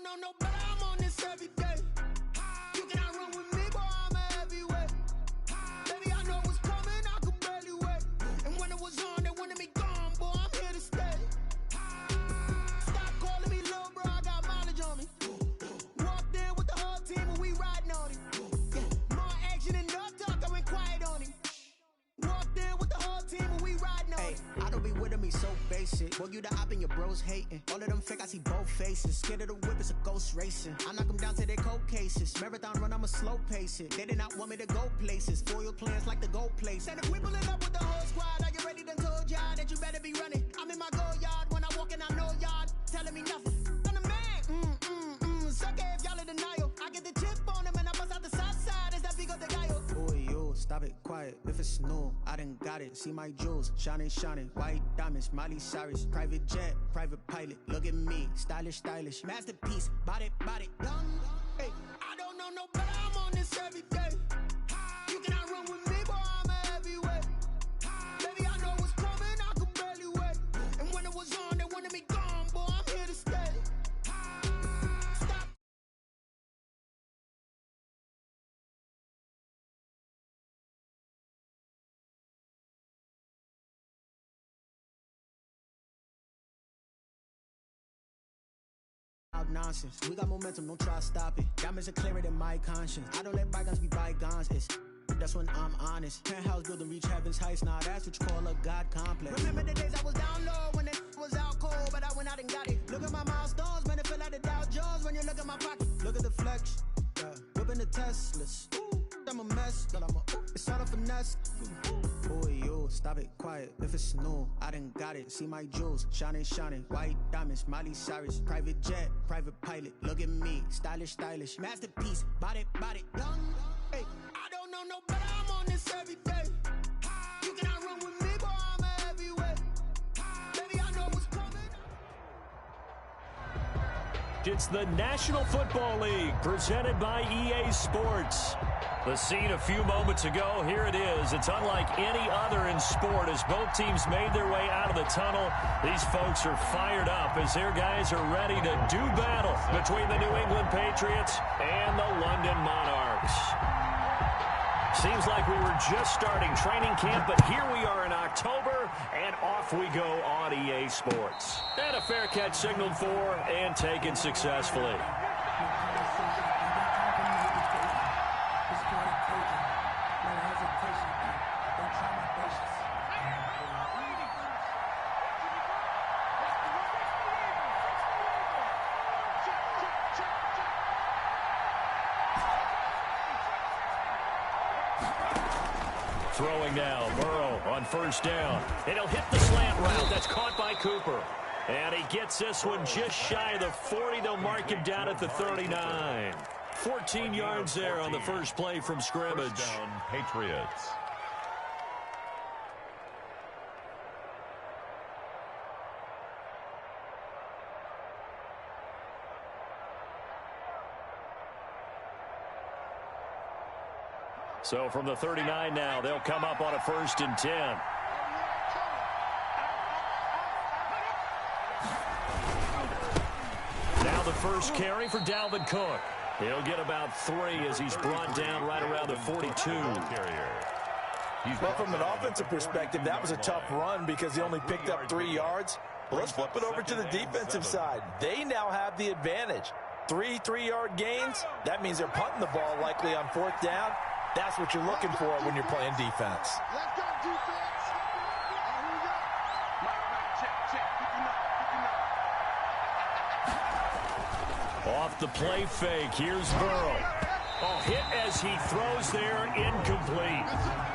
know no better, I'm on this every day. You cannot run with me, boy, I'm a heavyweight. Baby, I know what's coming, I could barely wait. And when it was on, they wanted me gone, boy, I'm here to stay. Stop calling me little bro, I got mileage on me. Walked in with the whole team and we riding on him. More action and no talk, I went quiet on him. Walked in with the whole team and we riding on him. I don't be with him, he's so basic. Boy, you the op and your bros hating. All of them fake, I see both faces. Scared of the whip, it's a ghost racing. I knock them down to their cold cases. Marathon run, I'ma slow pace it. They did not want me to go places. Foil plans like the gold place. And if we pulling up with the whole squad, are you ready? Done told y'all that you better be running. I'm in my go yard when I walk in, I know y'all telling me nothing. I'm the man, suck it if y'all in denial. I get the chip on them and I bust out the south side. Is that big of the guy? Boy, yo, stop it, quiet. If it's new, I done got it. See my jewels, shining, shining. White diamonds, Miley Cyrus. Private jet, private pilot. Look at me, stylish, stylish. Masterpiece, body, young. Hey, I don't know no better, I'm on this every day. You cannot run with me, boy, I'm a heavyweight. Baby, I know what's coming, I could barely wait. And when it was on, they wanted me gone, boy, I'm here to stay. Stop. Nonsense. We got momentum, don't try to stop it. Diamonds are clearer than my conscience. I don't let bygones be bygones. That's when I'm honest. Penthouse building, reach heaven's heights. Now that's what you call a God complex. Remember the days I was down low when it was out cold, but I went out and got it. Look at my milestones, man, it feel like the Dow Jones when you look at my pocket. Look at the flex, whipping the Teslas. I'm a mess, girl, it's all a finesse. Boy, yo, stop it, quiet. If it's new, I done got it. See my jewels, shining, shining. White diamonds, Miley Cyrus. Private jet, private pilot. Look at me, stylish, stylish. Masterpiece, body, young. Hey, I don't know no better, I'm on this every day. You cannot run with me, boy, I'm a heavyweight. Baby, I know what's coming. It's the National Football League presented by EA Sports. The scene a few moments ago, here it is. It's unlike any other in sport as both teams made their way out of the tunnel. These folks are fired up as their guys are ready to do battle between the New England Patriots and the London Monarchs. Seems like we were just starting training camp, but here we are in October, and off we go on EA Sports. And a fair catch signaled for and taken successfully. Throwing now, Burrow on first down. And he'll hit the slant route. That's caught by Cooper. And he gets this one just shy of the 40. They'll mark him down at the 39. 14 yards there on the first play from scrimmage. First down, Patriots. So from the 39 now, they'll come up on a 1st and 10. Now the first carry for Dalvin Cook. He'll get about 3 as he's brought down right around the 42. Well, from an offensive perspective, that was a tough run because he only picked up 3 yards. Well, let's flip it over to the defensive side. They now have the advantage. 3 3-yard gains. That means they're punting the ball likely on 4th down. That's what you're looking for when you're playing defense. Let's go, defense. Here we go. Check. Off the play fake, here's Burrow. Oh, hit as he throws there, incomplete.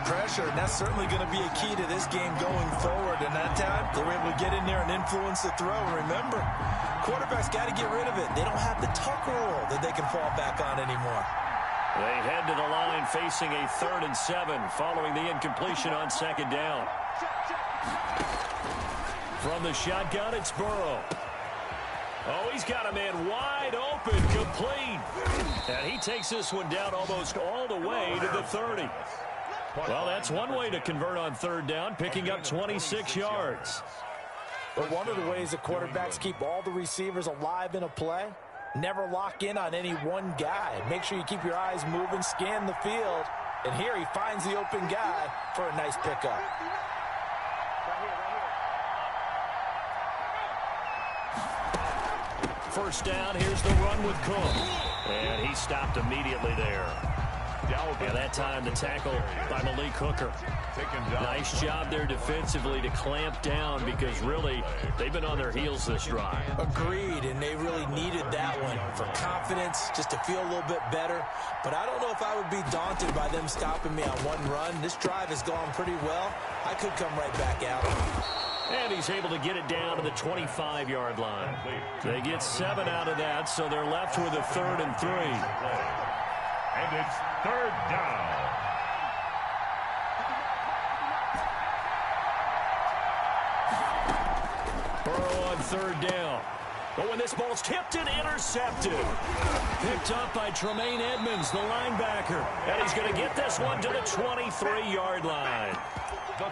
Pressure, and that's certainly going to be a key to this game going forward. And that time, they were able to get in there and influence the throw. Remember, quarterbacks got to get rid of it. They don't have the tuck rule that they can fall back on anymore. They head to the line facing a 3rd and 7 following the incompletion on 2nd down. From the shotgun, it's Burrow. Oh, he's got a man wide open, complete. And he takes this one down almost all the way to the 30. Well, that's one way to convert on 3rd down, picking up 26 yards. But one of the ways that quarterbacks keep all the receivers alive in a play Never lock in on any one guy. Make sure you keep your eyes moving, scan the field. And here he finds the open guy for a nice pickup. First down, here's the run with Cook. And he stopped immediately there. Yeah, that time the tackle by Malik Hooker. Nice job there defensively to clamp down because really they've been on their heels this drive. Agreed, and they really needed that one for confidence, just to feel a little bit better. But I don't know if I would be daunted by them stopping me on one run. This drive has gone pretty well. I could come right back out. And he's able to get it down to the 25-yard line. They get 7 out of that, so they're left with a 3rd and 3. And it's 3rd down. Burrow on 3rd down. But when this ball's tipped and intercepted. Picked up by Tremaine Edmonds, the linebacker. And he's going to get this one to the 23-yard line.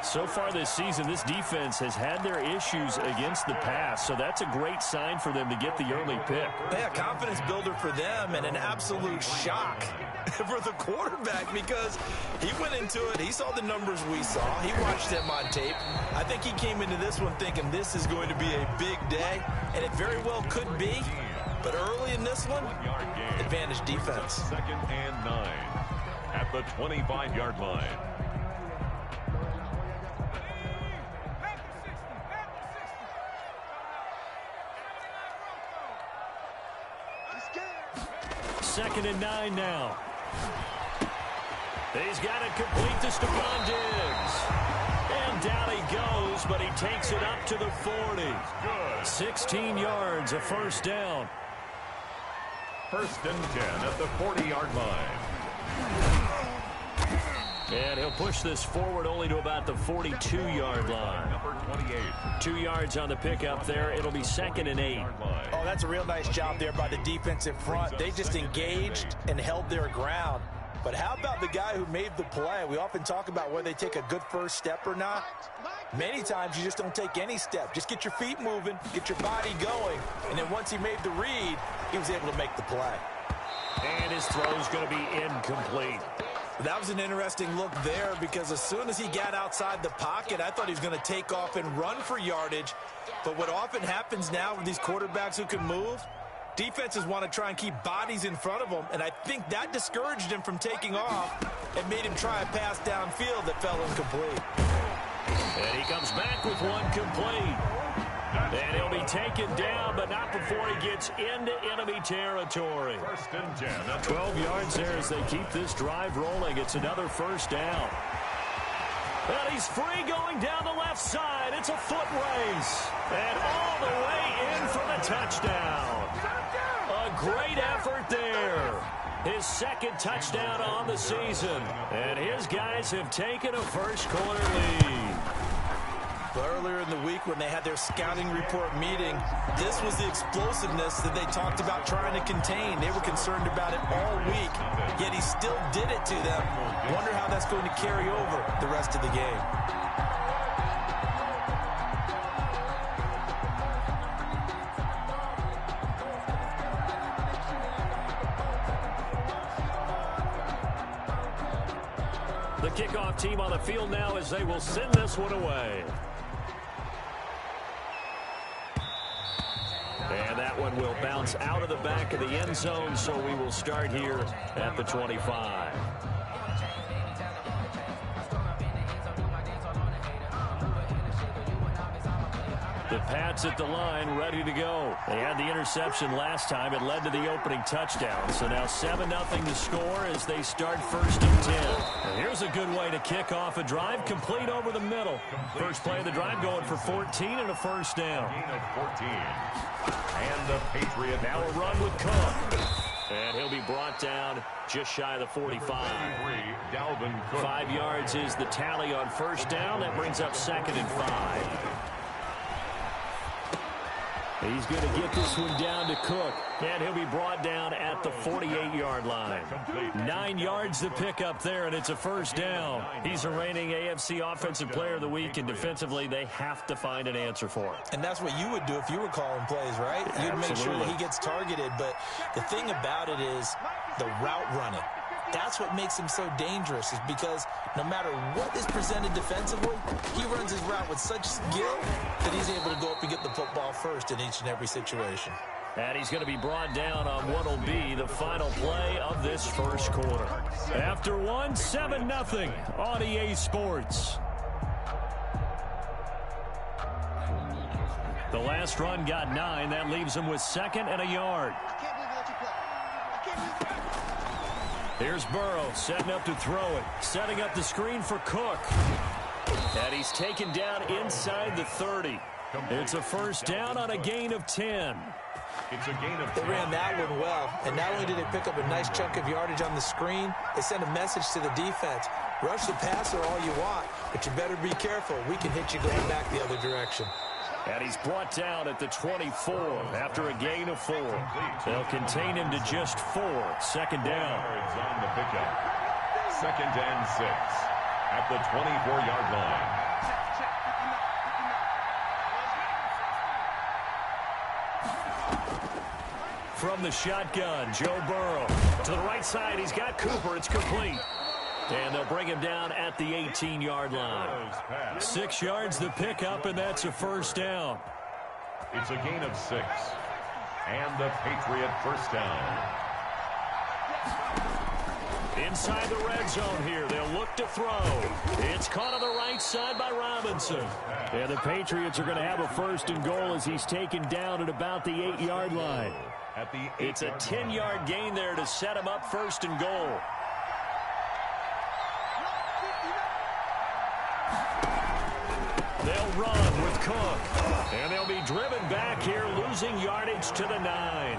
So far this season, this defense has had their issues against the pass, so that's a great sign for them to get the early pick. Yeah, confidence builder for them and an absolute shock for the quarterback because he went into it. He saw the numbers we saw. He watched them on tape. I think he came into this one thinking this is going to be a big day, and it very well could be. But early in this one, advantage defense. 2nd and 9 at the 25-yard line. Second and 9 now. He's got it complete to Stephon Diggs. And down he goes, but he takes it up to the 40. 16 yards, a first down. 1st and 10 at the 40-yard line. And he'll push this forward only to about the 42-yard line. Number 28. 2 yards on the pickup there. It'll be 2nd and 8. Oh, that's a real nice job there by the defensive front. They just engaged and held their ground. But how about the guy who made the play? We often talk about whether they take a good first step or not. Many times you just don't take any step. Just get your feet moving, get your body going. And then once he made the read, he was able to make the play. And his throw's going to be incomplete. That was an interesting look there because as soon as he got outside the pocket, I thought he was going to take off and run for yardage. But what often happens now with these quarterbacks who can move, defenses want to try and keep bodies in front of them, and I think that discouraged him from taking off and made him try a pass downfield that fell incomplete. And he comes back with one complete. And he'll be taken down, but not before he gets into enemy territory. 1st and 10. 12 yards there as they keep this drive rolling. It's another first down. And he's free going down the left side. It's a foot race. And all the way in for the touchdown. A great effort there. His 2nd touchdown on the season. And his guys have taken a first-quarter lead. But earlier in the week when they had their scouting report meeting, this was the explosiveness that they talked about trying to contain. They were concerned about it all week, yet he still did it to them. Wonder how that's going to carry over the rest of the game. The kickoff team on the field now as they will send this one away. And that one will bounce out of the back of the end zone, so we will start here at the 25. The Pats at the line, ready to go. They had the interception last time. It led to the opening touchdown. So now 7-0 to score as they start 1st and 10. And here's a good way to kick off a drive, complete over the middle. First play of the drive going for 14 and a first down. Gain of 14. And the Patriot now a run with Cook. And he'll be brought down just shy of the 45. 5 yards is the tally on first down. That brings up 2nd and 5. He's going to get this one down to Cook, and he'll be brought down at the 48-yard line. 9 yards to pick up there, and it's a first down. He's the reigning AFC Offensive Player of the Week, and defensively they have to find an answer for it. And that's what you would do if you were calling plays, right? You'd make sure that he gets targeted. But the thing about it is the route running. That's what makes him so dangerous, is because no matter what is presented defensively, he runs his route with such skill that he's able to go up and get the football first in each and every situation. And he's going to be brought down on what will be the final play of this first quarter. After 7-0 on EA Sports. The last run got 9. That leaves him with 2nd and a yard. Here's Burrow setting up to throw it. Setting up the screen for Cook. And he's taken down inside the 30. It's a first down on a gain of 10. They ran that one well. And not only did they pick up a nice chunk of yardage on the screen, they sent a message to the defense. Rush the passer all you want, but you better be careful. We can hit you going back the other direction. And he's brought down at the 24 after a gain of 4. They'll contain him to just 4. 2nd down. On the pickup. 2nd and 6 at the 24-yard line. From the shotgun, Joe Burrow. To the right side, he's got Cooper. It's complete. And they'll bring him down at the 18-yard line. 6 yards to pick up, and that's a first down. It's a gain of 6. And the Patriot first down. Inside the red zone here. They'll look to throw. It's caught on the right side by Robinson. And the Patriots are going to have a 1st and goal as he's taken down at about the 8-yard line. It's a 10-yard gain there to set him up 1st and goal. They'll run with Cook. And they'll be driven back here, losing yardage to the 9.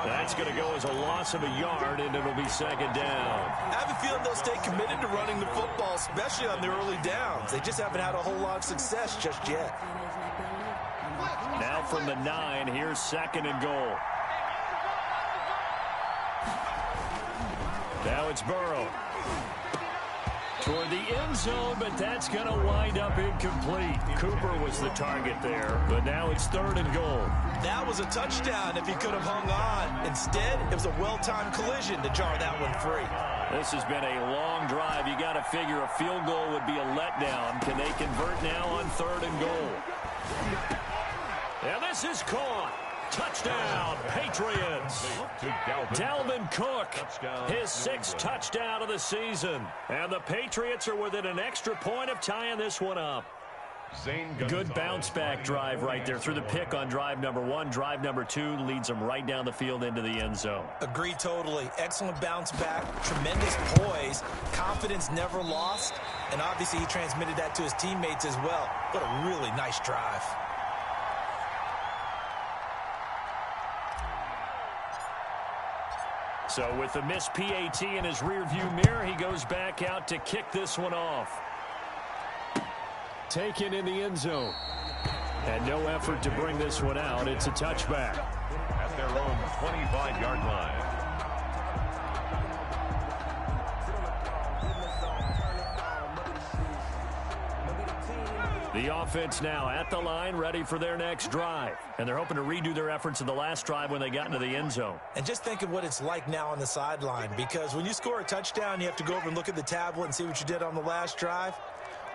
That's going to go as a loss of a yard, and it'll be 2nd down. I have a feeling they'll stay committed to running the football, especially on the early downs. They just haven't had a whole lot of success just yet. Now from the 9, here's 2nd and goal. Now it's Burrow. Toward the end zone, but that's going to wind up incomplete. Cooper was the target there, but now it's 3rd and goal. That was a touchdown if he could have hung on. Instead, it was a well-timed collision to jar that one free. This has been a long drive. You got to figure a field goal would be a letdown. Can they convert now on 3rd and goal? And this is caught. Touchdown, Patriots. Dalvin Cook, his 6th touchdown of the season. And the Patriots are within an extra point of tying this one up. Good bounce-back drive right there through the pick on drive number 1. Drive number 2 leads them right down the field into the end zone. Agree totally. Excellent bounce back, tremendous poise, confidence never lost, and obviously he transmitted that to his teammates as well. What a really nice drive. So with the missed PAT in his rearview mirror, he goes back out to kick this one off. Taken in the end zone. And no effort to bring this one out. It's a touchback. At their own 25-yard line. The offense now at the line, ready for their next drive. And they're hoping to redo their efforts in the last drive when they got into the end zone. And just think of what it's like now on the sideline, because when you score a touchdown, you have to go over and look at the tablet and see what you did on the last drive.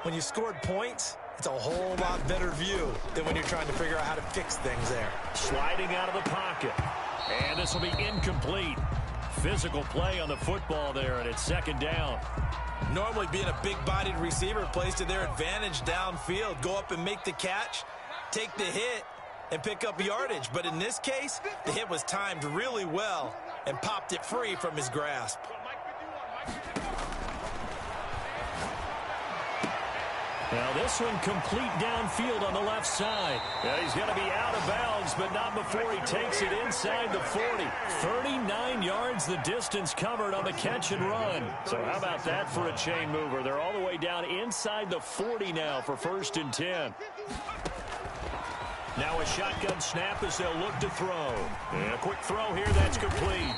When you scored points, it's a whole lot better view than when you're trying to figure out how to fix things there. Sliding out of the pocket. And this will be incomplete. Physical play on the football there, and it's 2nd down. Normally being a big-bodied receiver plays to their advantage downfield. Go up and make the catch, take the hit, and pick up yardage. But in this case, the hit was timed really well and popped it free from his grasp. Now this one complete downfield on the left side. Yeah, he's going to be out of bounds, but not before he takes it inside the 40. 39 yards the distance covered on the catch and run. So how about that for a chain mover? They're all the way down inside the 40 now for 1st and 10. Now a shotgun snap as they'll look to throw. And a quick throw here, that's complete.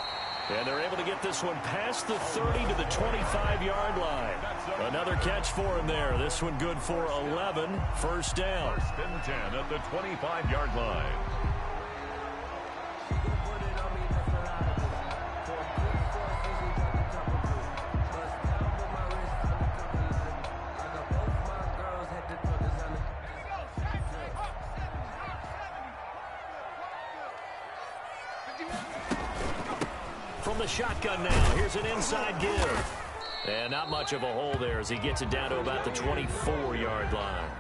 And they're able to get this one past the 30 to the 25-yard line. Another catch for him there. This one good for 11. First down. First and 10 at the 25-yard line. From the shotgun now, here's an inside give. And not much of a hole there as he gets it down to about the 24-yard line.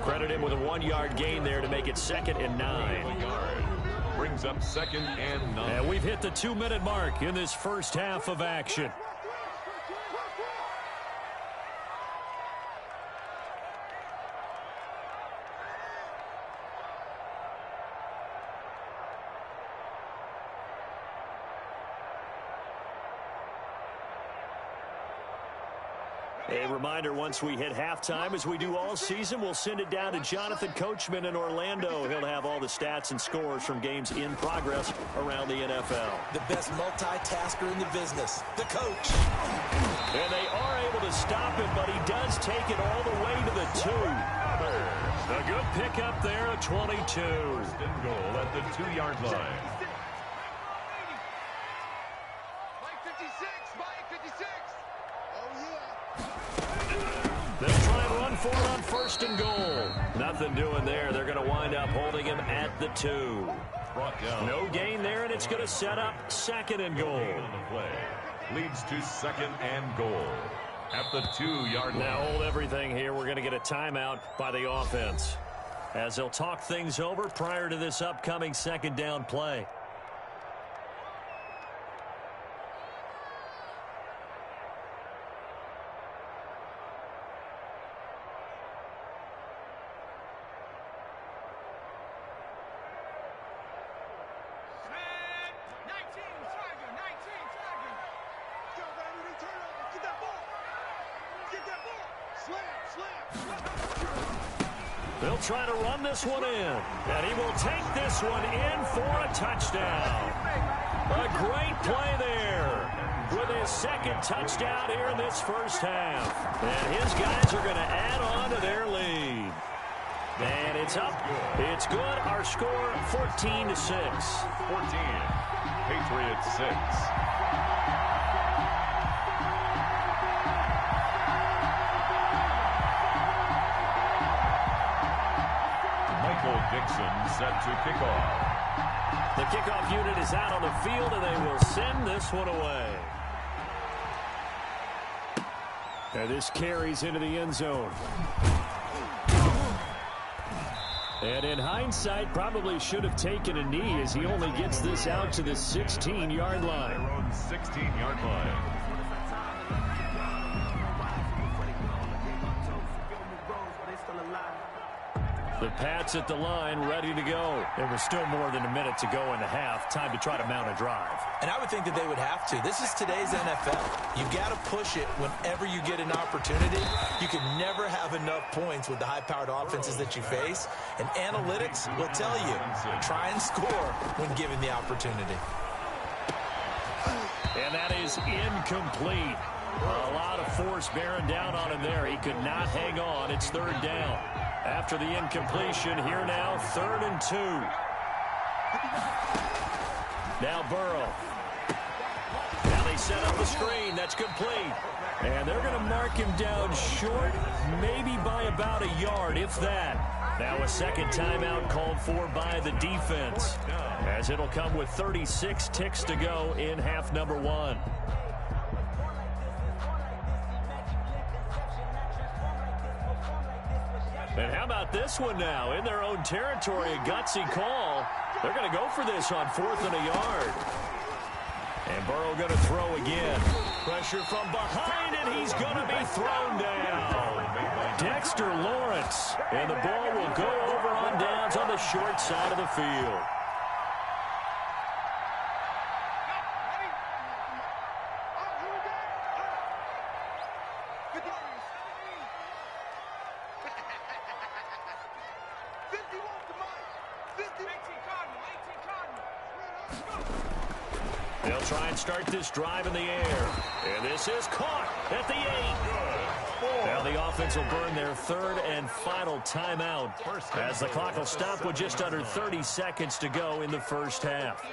Credit him with a 1-yard gain there to make it 2nd and 9. Brings up 2nd and 9. And we've hit the 2-minute mark in this first half of action. A reminder, once we hit halftime, as we do all season, we'll send it down to Jonathan Coachman in Orlando. He'll have all the stats and scores from games in progress around the NFL. The best multitasker in the business, the coach. And they are able to stop him, but he does take it all the way to the 2. A good pickup there at 22. First and goal at the 2-yard line. They'll try and run for it on 1st and goal. Nothing doing there. They're going to wind up holding him at the 2. No gain there, and it's going to set up 2nd and goal. Leads to 2nd and goal at the 2-yard line. Now hold everything here. We're going to get a timeout by the offense as they'll talk things over prior to this upcoming 2nd down play. They'll try to run this one in, and he will take this one in for a touchdown. A great play there with his 2nd touchdown here in this first half. And his guys are going to add on to their lead. And it's up. It's good. Our score, 14-6. 14. Patriots 6. Dixon set to kick off. The kickoff unit is out on the field, and they will send this one away. And this carries into the end zone. And in hindsight, probably should have taken a knee as he only gets this out to the 16-yard line. Their own 16-yard line. The Pats at the line, ready to go. There was still more than a minute to go in the half. Time to try to mount a drive. And I would think that they would have to. This is today's NFL. You've got to push it whenever you get an opportunity. You can never have enough points with the high-powered offenses that you face. And analytics will tell you, try and score when given the opportunity. And that is incomplete. A lot of force bearing down on him there. He could not hang on. It's 3rd down. After the incompletion, here now, 3rd and 2. Now Burrow. Now they set up the screen. That's complete. And they're going to mark him down short, maybe by about a yard, if that. Now a 2nd timeout called for by the defense, as it'll come with 36 ticks to go in half number 1. And how about this one now? In their own territory, a gutsy call. They're going to go for this on 4th and a yard. And Burrow going to throw again. Pressure from behind, and he's going to be thrown down. Dexter Lawrence. And the ball will go over on downs on the short side of the field. They'll try and start this drive in the air. And this is caught at the 8. Now the offense will burn their third and final timeout as the clock will stop with just under 30 seconds to go in the first half.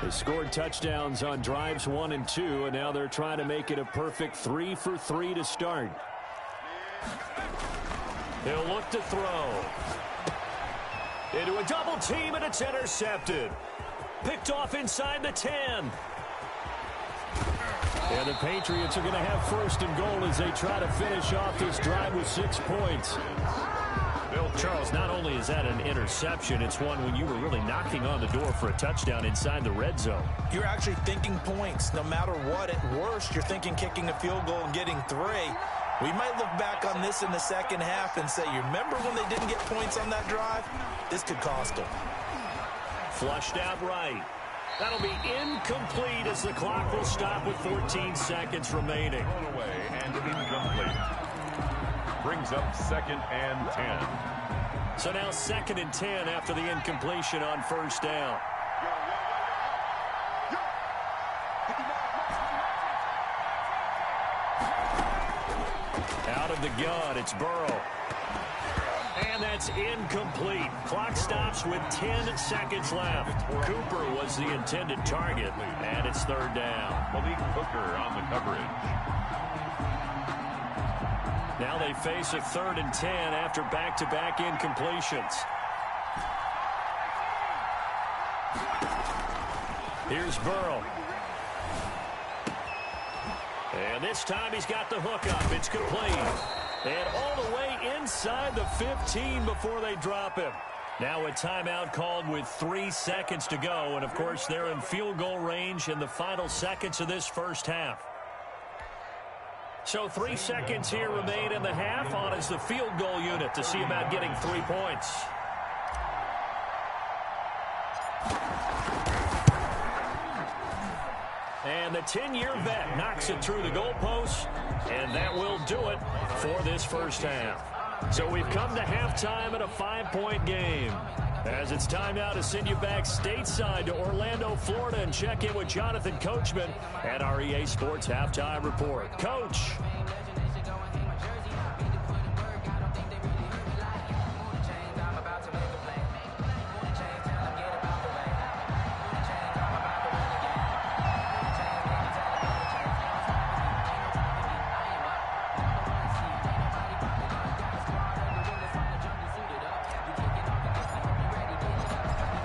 They scored touchdowns on drives 1 and 2, and now they're trying to make it a perfect 3 for 3 to start. He'll look to throw. Into a double team, and it's intercepted. Picked off inside the 10. And the Patriots are going to have first and goal as they try to finish off this drive with 6 points. Charles, not only is that an interception, it's one when you were really knocking on the door for a touchdown inside the red zone. You're actually thinking points. No matter what, at worst, you're thinking kicking a field goal and getting 3. We might look back on this in the second half and say, you remember when they didn't get points on that drive? This could cost them. Flushed out right. That'll be incomplete as the clock will stop with 14 seconds remaining. Thrown away and incomplete. Brings up 2nd and 10. So now 2nd and 10 after the incompletion on first down. Out of the gun, it's Burrow. And that's incomplete. Clock stops with 10 seconds left. Cooper was the intended target, and it's 3rd down. Malik Hooker on the coverage. Now they face a 3rd and 10 after back-to-back incompletions. Here's Burrow. And this time he's got the hook up. It's complete. And all the way inside the 15 before they drop him. Now a timeout called with 3 seconds to go. And, of course, they're in field goal range in the final seconds of this first half. So 3 seconds here remain in the half. On is the field goal unit to see about getting 3 points. And the 10-year vet knocks it through the goalpost, and that will do it for this first half. So we've come to halftime in a 5-point game. As it's time now to send you back stateside to Orlando, Florida, and check in with Jonathan Coachman at our EA Sports Halftime Report. Coach.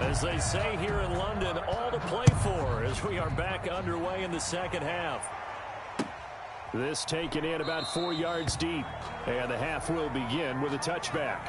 As they say here in London, all to play for as we are back underway in the second half. This taken in about 4 yards deep, and the half will begin with a touchback.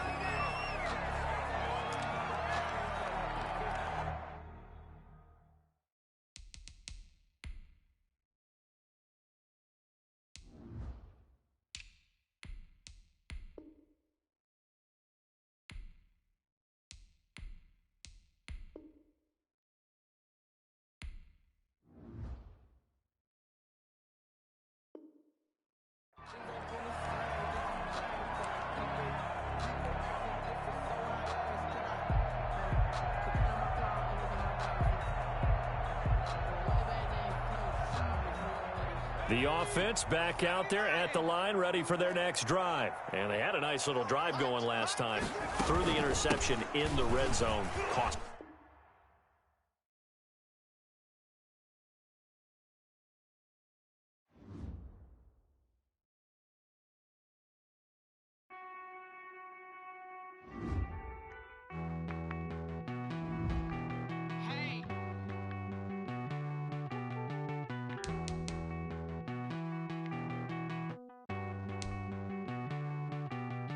The offense back out there at the line, ready for their next drive. And they had a nice little drive going last time. Through the interception in the red zone. Cost.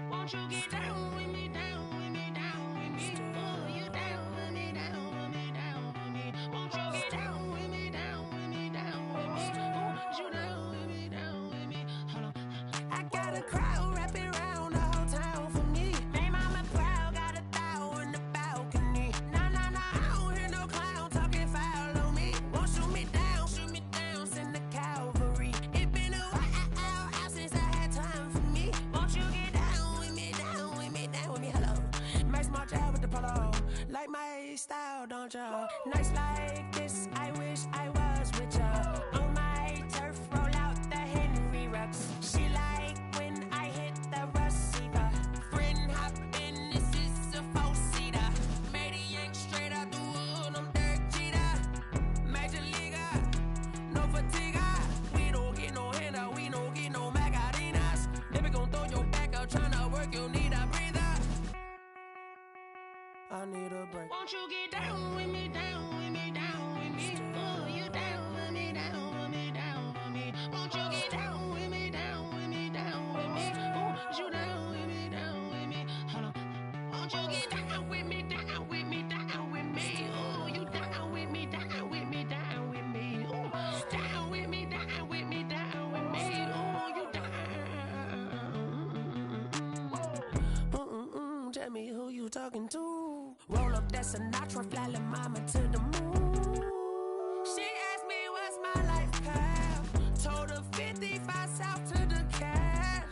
Won't you get down with me, down with me, down with me? Oh, you down with me, down with me, down with me. Won't you get down with me, down with me, down with me? Oh, you down with me, down with me? Hold on. I got a crowd wrapping around the whole town for me. Name on my crowd, got a thou in the balcony. Nah, nah, nah, I don't hear no clown talking foul on me. Won't shoot me down, send the cavalry. It been a while since I had time. y'all, don't y'all? Nights like this, I wish I was with y'all. On my turf, roll out the Henry rocks. She like when I hit the receiver. Friend hop in, this is a four-seater. Made a yank straight out the wood, I'm Derek Jeter. Major leaguer, no fatigue. We don't get no handout, we don't get no Macarinas. Never gon' throw your back out, tryna work, you need a breather. I need a break. Won't you get down with me, down with me, down with me? Oh, you down with me, down with me, down with me. Won't you get down with me, down with me, down with me? Oh, you down with me, down with me? Hold on. Won't you get down with me, down with me, down with me? Oh, you down with me, down with me, down with me? Oh, down with me, down with me, down with me? Oh, you down. Tell me who you talking to. Roll up that Sinatra, fly la mama to the moon. She asked me what's my life path. Told her 55 south to the cash.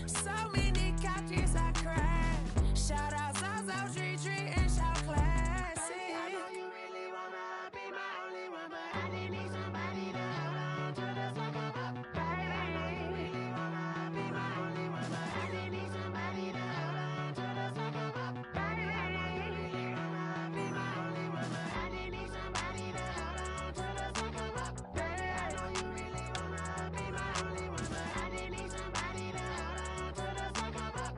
So many couches I cried. Shout out South Street and shout classic. I know you really wanna be my only one, but I didn't need somebody to hold on to the second up. Baby, I know you really wanna be my only one, but I didn't need somebody to hold on to the second up. Baby, I know you really wanna be my only one, but I didn't need somebody to hold on to the second up. Baby, I know you really wanna be my only one, but I didn't need somebody to hold on to the second up.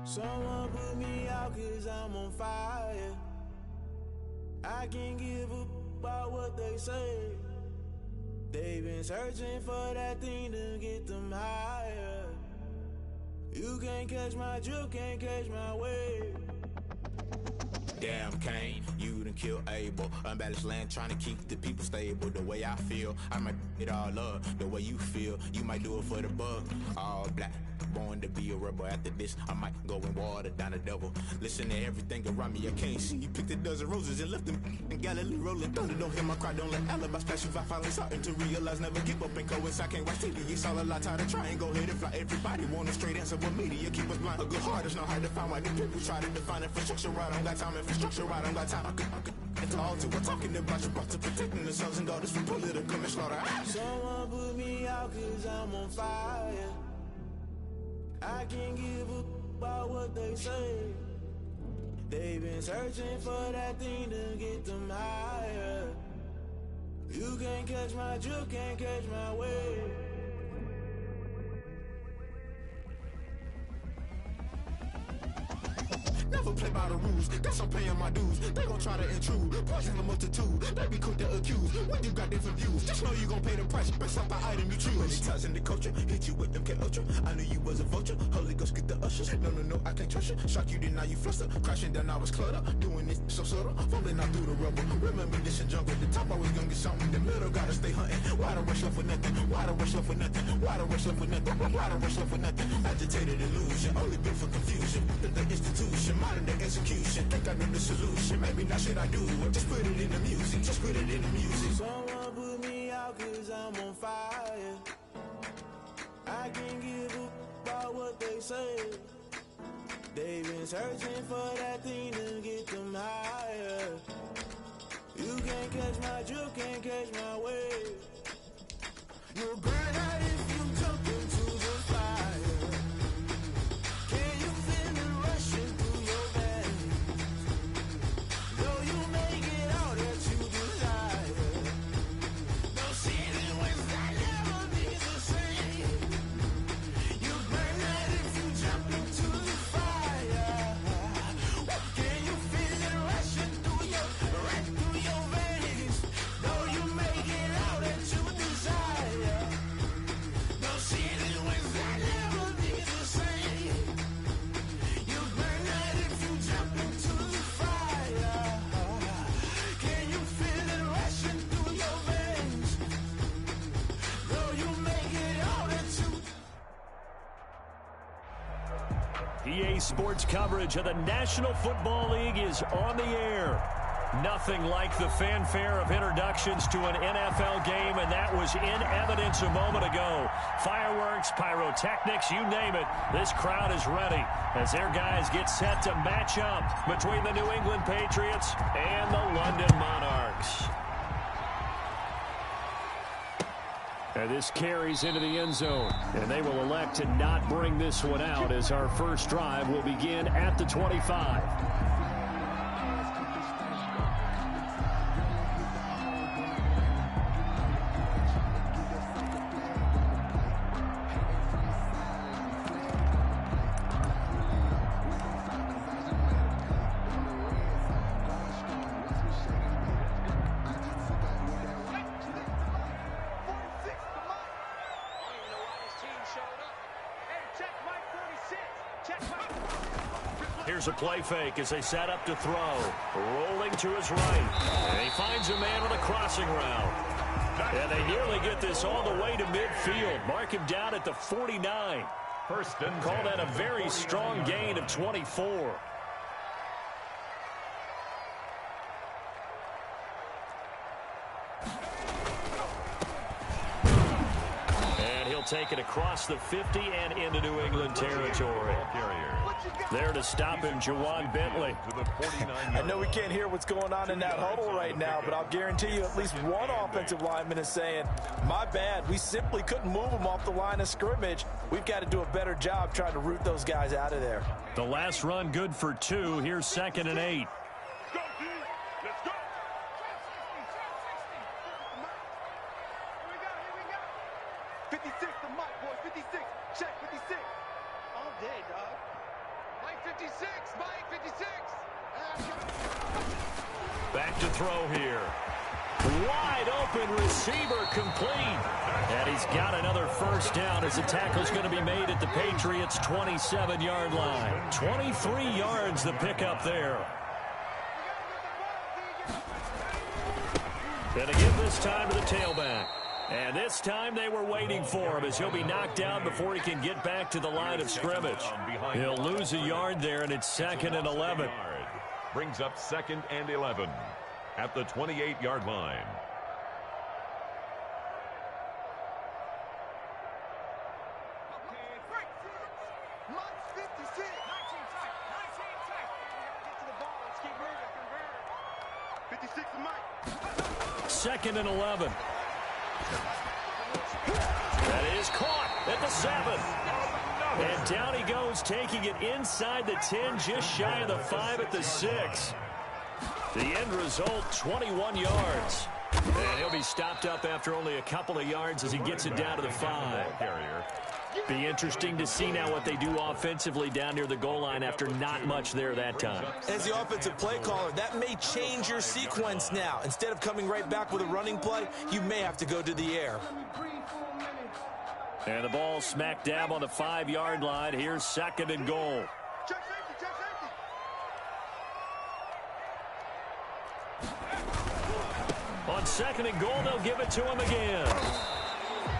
Someone put me out 'cause I'm on fire. I can't give a about what they say. They've been searching for that thing to get them higher. You can't catch my drift, can't catch my wave. Damn Kane, you done killed Abel. Unbalanced land trying to keep the people stable. The way I feel, I might it all up. The way you feel, you might do it for the bug. All black, born to be a rebel. After this, I might go and water down the devil. Listen to everything around me, I can't see. You picked a dozen roses and left them in Galilee rolling thunder. Don't hear my cry, don't let alibis flash. If I finally starting to realize, never give up and coincide. I can't watch TV, it's all a lot. Tired of trying, go ahead and fly. Everybody want a straight answer, but media keep us blind. A good heart is not hard to find. Why the people try to define infrastructure right? I don't got time, infrastructure right, I don't got time. I could it's all to we're talking about your to protecting the sons and daughters from political manslaughter. Someone put me out 'cause I'm on fire. I can't give a about what they say. They've been searching for that thing to get them higher. You can't catch my drift, can't catch my wave. Never play by the rules, guess I'm paying my dues. They gon' try to intrude, poison the multitude. They be quick to accuse, when you got different views. Just know you gon' pay the price, based off the item you choose. Many times in the culture, hit you with MK Ultra. I knew you was a vulture, Holy Ghost get the ushers. No, I can't trust you. Shock you, then now you fluster. Crashing down, I was cluttered. Doing this so subtle, falling out through the rubble. Remember this in jungle, the top always gonna get something. In the middle, gotta stay hunting. Why the rush left with nothing? Why the rush left with nothing? Why the rush left with nothing? Why the rush left with nothing? Agitated illusion, only built for confusion. The institution, modern day execution. Think I know the solution. Maybe not shit I do. Just put it in the music. Just put it in the music. Someone put me out 'cause I'm on fire. I can't give a about what they say. They've been searching for that thing to get them higher. You can't catch my drift, can't catch my wave. You'll burn out if you jump into the fire. Can you feel it rushing through your veins? Though you make it all that you desire. No ceiling without never be the same. You burn out if you jump into the fire. Can you feel it rushing through your veins? Though you make it all that you desire. No ceiling without never be the same. You burn out if you jump into the fire. Can you feel it rushing through your veins? Though you make it all that you. EA Sports coverage of the National Football League is on the air. Nothing like the fanfare of introductions to an NFL game, and that was in evidence a moment ago. Fireworks, pyrotechnics, you name it. This crowd is ready as their guys get set to match up between the New England Patriots and the London Monarchs. And this carries into the end zone, and they will elect to not bring this one out as our first drive will begin at the 25. Here's a play fake as they set up to throw. Rolling to his right. And he finds a man on a crossing route. And they nearly get this all the way to midfield. Mark him down at the 49. First and Call that a very strong gain of 24. And he'll take it across the 50 and into New England territory. There to stop him, Jawan Bentley. I know we can't hear what's going on in that huddle right now, but I'll guarantee you at least one offensive lineman is saying, my bad, we simply couldn't move them off the line of scrimmage. We've got to do a better job trying to root those guys out of there. The last run good for 2. Here's 2nd and 8. Let's go. 56, the mic, boys. 56. Check, 56. All day, dog. Mike 56. Mike 56. Back to throw here. Wide open receiver complete. And he's got another first down as the tackle's going to be made at the Patriots' 27-yard line. 23 yards the pickup there. And again this time to the tailback. And this time they were waiting for him as he'll be knocked down before he can get back to the line of scrimmage. He'll lose a yard there, and it's 2nd and 11. Brings up 2nd and 11 at the 28-yard line. Mike's 56. 19 tight. 19 tight. Get to the ball. Let's keep moving. 56 to Mike. 2nd and 11. That is caught at the 7. And down he goes, taking it inside the 10, just shy of the 5 at the 6. The end result, 21 yards. And he'll be stopped up after only a couple of yards as he gets it down to the 5. Be interesting to see now what they do offensively down near the goal line after not much there that time. As the offensive play caller, that may change your sequence now. Instead of coming right back with a running play, you may have to go to the air. And the ball smack dab on the 5-yard line. Here's 2nd and goal. Check safety. Check safety. On 2nd and goal, they'll give it to him again.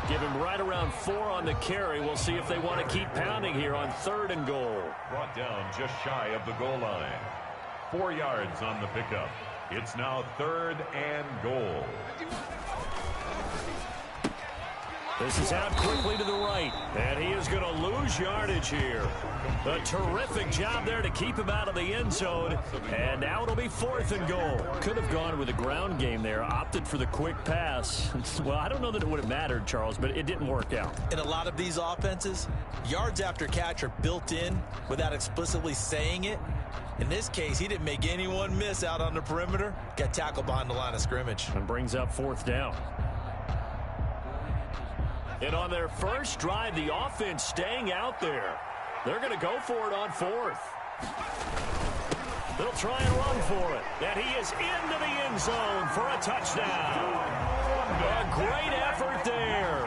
Give him right around 4 on the carry. We'll see if they want to keep pounding here on 3rd and goal. Brought down just shy of the goal line. 4 yards on the pickup. It's now 3rd and goal. This is out quickly to the right, and he is going to lose yardage here. A terrific job there to keep him out of the end zone, and now it'll be 4th and goal. Could have gone with a ground game there, opted for the quick pass. Well, I don't know that it would have mattered, Charles, but it didn't work out. In a lot of these offenses, yards after catch are built in without explicitly saying it. In this case, he didn't make anyone miss out on the perimeter. Got tackled behind the line of scrimmage. And brings up 4th down. And on their first drive, the offense staying out there. They're going to go for it on 4th. They'll try and run for it. And he is into the end zone for a touchdown. A great effort there.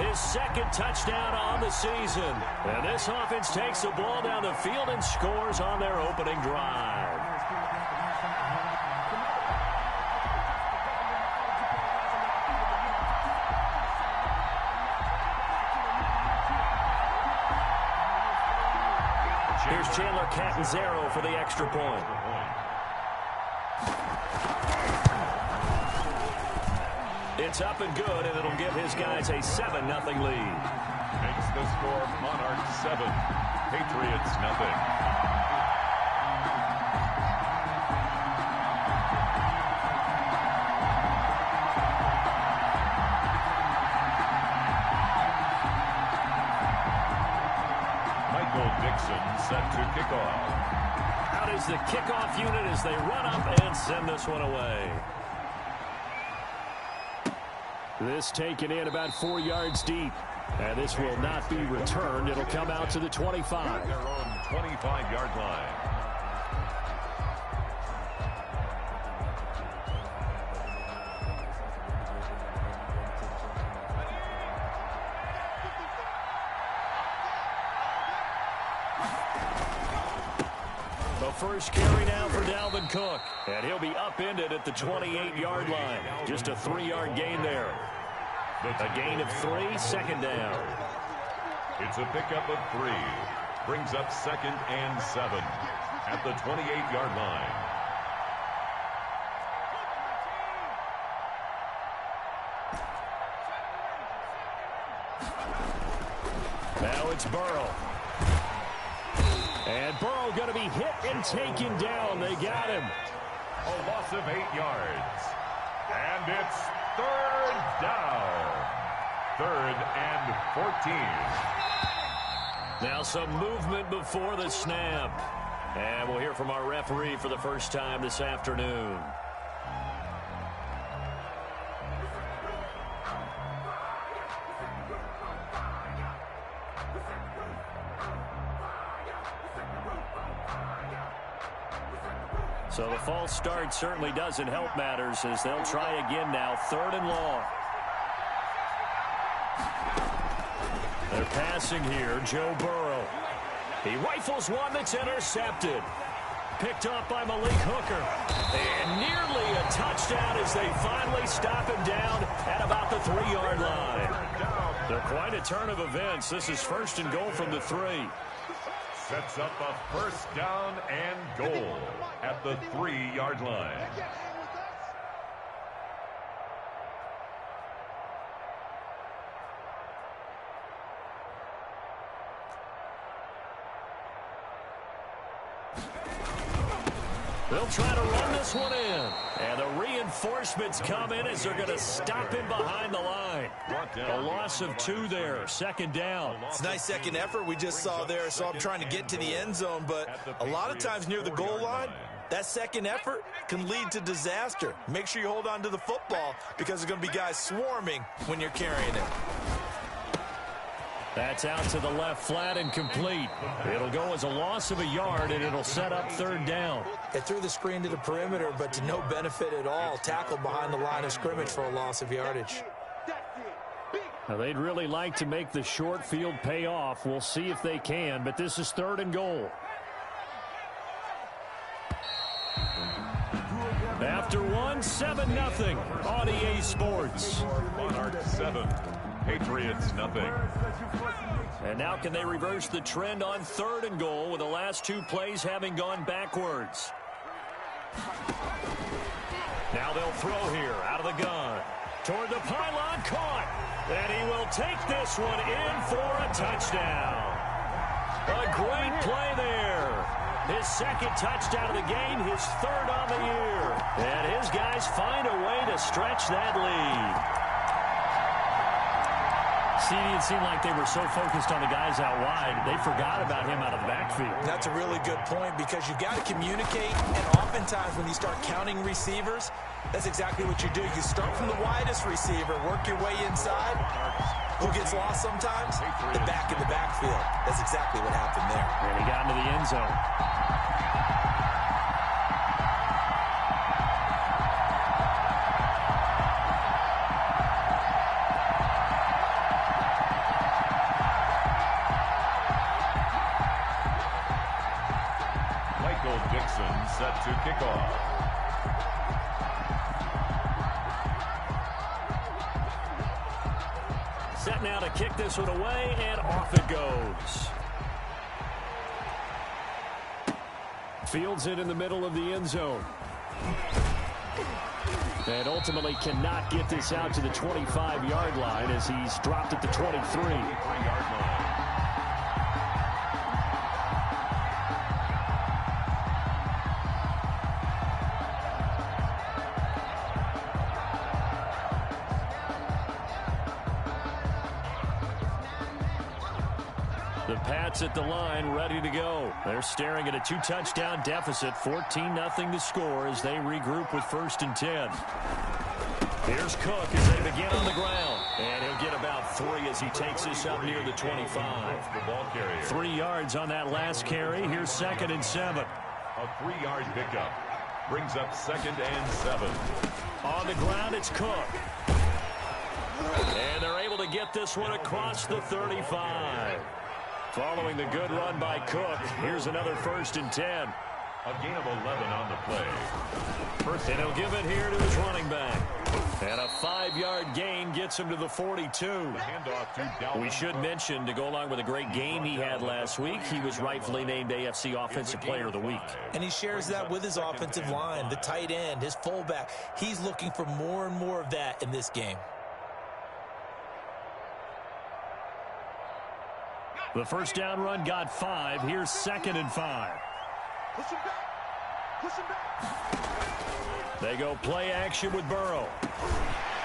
His 2nd touchdown on the season. And this offense takes the ball down the field and scores on their opening drive. Here's Chandler Catanzaro for the extra point. It's up and good, and it'll give his guys a 7-0 lead. Makes the score Monarchs 7, Patriots 0. Set to kick off. Out is the kickoff unit as they run up and send this one away. This taken in about 4 yards deep. And this will not be returned. It'll come out to the 25. Their own 25-yard line. First carry now for Dalvin Cook. And he'll be upended at the 28-yard line. Just a 3-yard gain there. A gain of 3, 2nd down. It's a pickup of 3. Brings up 2nd and 7 at the 28-yard line. Now it's Burrow. And Burrow going to be hit and taken down. They got him. A loss of 8 yards. And it's 3rd down. 3rd and 14. Now some movement before the snap. And we'll hear from our referee for the first time this afternoon. So the false start certainly doesn't help matters as they'll try again now. 3rd and long. They're passing here. Joe Burrow. He rifles one that's intercepted. Picked up by Malik Hooker. And nearly a touchdown as they finally stop him down at about the 3-yard line. They're quite a turn of events. This is 1st and goal from the 3. Sets up a 1st down and goal at the 3-yard line. They'll try to run this one in. And the reinforcements come in as they're going to stop him behind the line. A loss of 2 there. 2nd down. It's a nice second effort we just saw there. So I'm trying to get to the end zone. But a lot of times near the goal line, that second effort can lead to disaster. Make sure you hold on to the football because there's going to be guys swarming when you're carrying it. That's out to the left, flat and complete. It'll go as a loss of a yard, and it'll set up 3rd down. They threw the screen to the perimeter, but to no benefit at all. Tackled behind the line of scrimmage for a loss of yardage. Now, they'd really like to make the short field pay off. We'll see if they can, but this is 3rd and goal. After one, 7-0 on EA Sports. Monarchs 7, Patriots 0. And now can they reverse the trend on 3rd and goal with the last 2 plays having gone backwards? Now they'll throw here out of the gun. Toward the pylon, caught. And he will take this one in for a touchdown. A great play there. His second touchdown of the game, his third on the year. And his guys find a way to stretch that lead. It seemed like they were so focused on the guys out wide, they forgot about him out of the backfield. That's a really good point because you've got to communicate, and oftentimes when you start counting receivers, that's exactly what you do. You start from the widest receiver, work your way inside. Who gets lost sometimes? The back in the backfield. That's exactly what happened there. And he got into the end zone. Set to kick off. Set now to kick this one away, and off it goes. Fields it in the middle of the end zone. And ultimately cannot get this out to the 25-yard line as he's dropped at the 23-yard line. At the line, ready to go. They're staring at a 2-touchdown deficit, 14-0 to score as they regroup with 1st and 10. Here's Cook as they begin on the ground. And he'll get about 3 as he takes this up near the 25. 3 yards on that last carry. Here's 2nd and 7. A 3-yard pickup brings up 2nd and 7. On the ground, it's Cook. And they're able to get this one across the 35. Following the good run by Cook, here's another 1st and 10. A gain of 11 on the play. And he'll give it here to his running back. And a 5-yard gain gets him to the 42. We should mention, to go along with a great game he had last week, he was rightfully named AFC Offensive Player of the Week. And he shares that with his offensive line, the tight end, his fullback. He's looking for more and more of that in this game. The first down run got 5. Here's 2nd and 5. Push him back. Push him back. They go play action with Burrow.